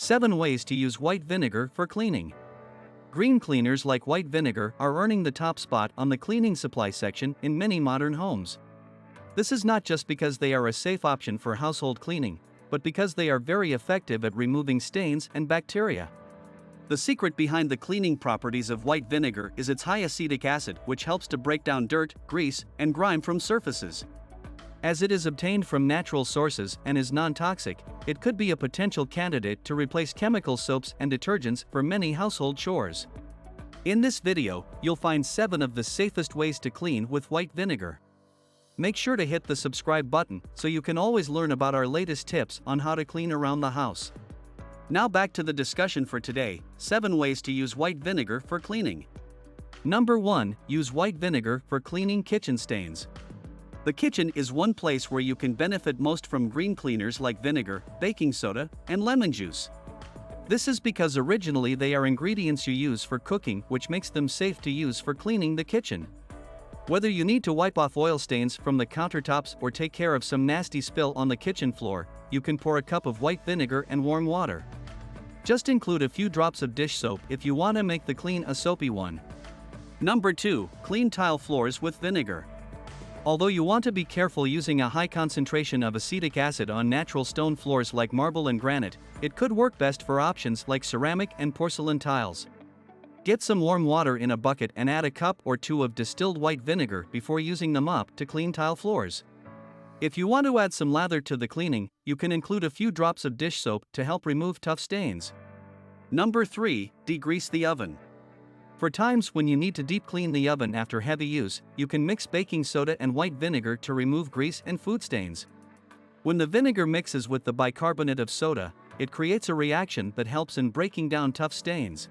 7 ways to use white vinegar for cleaning. Green cleaners like white vinegar are earning the top spot on the cleaning supply section in many modern homes. This is not just because they are a safe option for household cleaning, but because they are very effective at removing stains and bacteria. The secret behind the cleaning properties of white vinegar is its high acetic acid, which helps to break down dirt, grease, and grime from surfaces. As it is obtained from natural sources and is non-toxic, it could be a potential candidate to replace chemical soaps and detergents for many household chores. In this video, you'll find 7 of the safest ways to clean with white vinegar. Make sure to hit the subscribe button so you can always learn about our latest tips on how to clean around the house. Now back to the discussion for today, 7 ways to use white vinegar for cleaning. Number 1. Use white vinegar for cleaning kitchen stains. The kitchen is one place where you can benefit most from green cleaners like vinegar, baking soda, and lemon juice. This is because originally they are ingredients you use for cooking, which makes them safe to use for cleaning the kitchen. Whether you need to wipe off oil stains from the countertops or take care of some nasty spill on the kitchen floor, you can pour a cup of white vinegar and warm water. Just include a few drops of dish soap if you want to make the clean a soapy one. Number 2. Clean tile floors with vinegar. Although you want to be careful using a high concentration of acetic acid on natural stone floors like marble and granite, it could work best for options like ceramic and porcelain tiles. Get some warm water in a bucket and add a cup or 2 of distilled white vinegar before using the mop to clean tile floors. If you want to add some lather to the cleaning, you can include a few drops of dish soap to help remove tough stains. Number 3. Degrease the oven. For times when you need to deep clean the oven after heavy use, you can mix baking soda and white vinegar to remove grease and food stains. When the vinegar mixes with the bicarbonate of soda, it creates a reaction that helps in breaking down tough stains.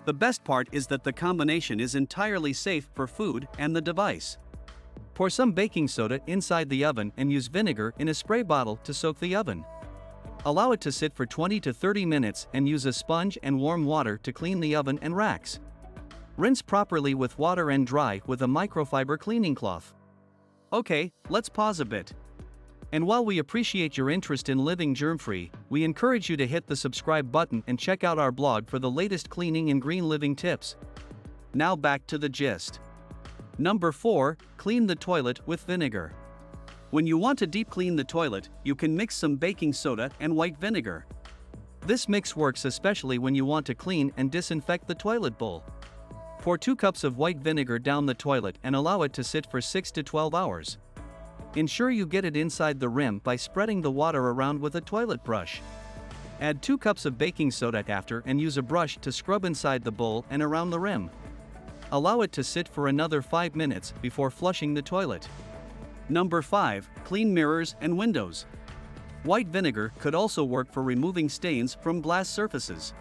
The best part is that the combination is entirely safe for food and the device. Pour some baking soda inside the oven and use vinegar in a spray bottle to soak the oven. Allow it to sit for 20 to 30 minutes and use a sponge and warm water to clean the oven and racks. Rinse properly with water and dry with a microfiber cleaning cloth. Okay, let's pause a bit. And while we appreciate your interest in living germ-free, we encourage you to hit the subscribe button and check out our blog for the latest cleaning and green living tips. Now back to the gist. Number 4. Clean the toilet with vinegar. When you want to deep clean the toilet, you can mix some baking soda and white vinegar. This mix works especially when you want to clean and disinfect the toilet bowl. Pour 2 cups of white vinegar down the toilet and allow it to sit for 6 to 12 hours. Ensure you get it inside the rim by spreading the water around with a toilet brush. Add 2 cups of baking soda after and use a brush to scrub inside the bowl and around the rim. Allow it to sit for another 5 minutes before flushing the toilet. Number 5. Clean mirrors and windows. White vinegar could also work for removing stains from glass surfaces.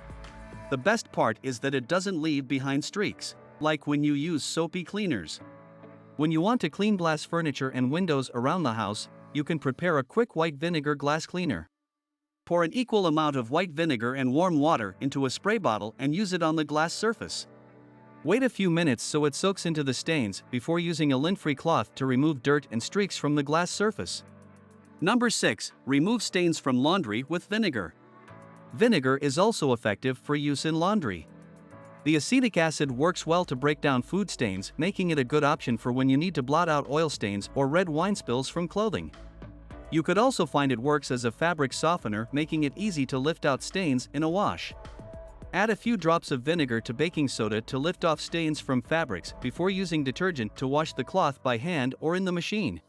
The best part is that it doesn't leave behind streaks, like when you use soapy cleaners. When you want to clean glass furniture and windows around the house, you can prepare a quick white vinegar glass cleaner. Pour an equal amount of white vinegar and warm water into a spray bottle and use it on the glass surface. Wait a few minutes so it soaks into the stains before using a lint-free cloth to remove dirt and streaks from the glass surface. Number 6. Remove stains from laundry with vinegar. Vinegar is also effective for use in laundry. The acetic acid works well to break down food stains, making it a good option for when you need to blot out oil stains or red wine spills from clothing. You could also find it works as a fabric softener, making it easy to lift out stains in a wash. Add a few drops of vinegar to baking soda to lift off stains from fabrics before using detergent to wash the cloth by hand or in the machine.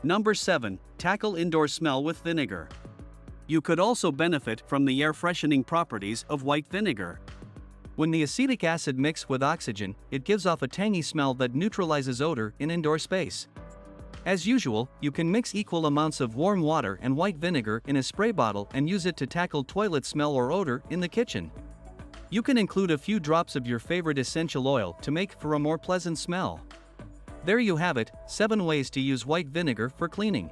Number 7. Tackle indoor smell with vinegar. You could also benefit from the air freshening properties of white vinegar. When the acetic acid mixes with oxygen, it gives off a tangy smell that neutralizes odor in indoor space. As usual, you can mix equal amounts of warm water and white vinegar in a spray bottle and use it to tackle toilet smell or odor in the kitchen. You can include a few drops of your favorite essential oil to make for a more pleasant smell. There you have it, 7 ways to use white vinegar for cleaning.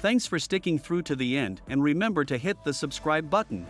Thanks for sticking through to the end, and remember to hit the subscribe button.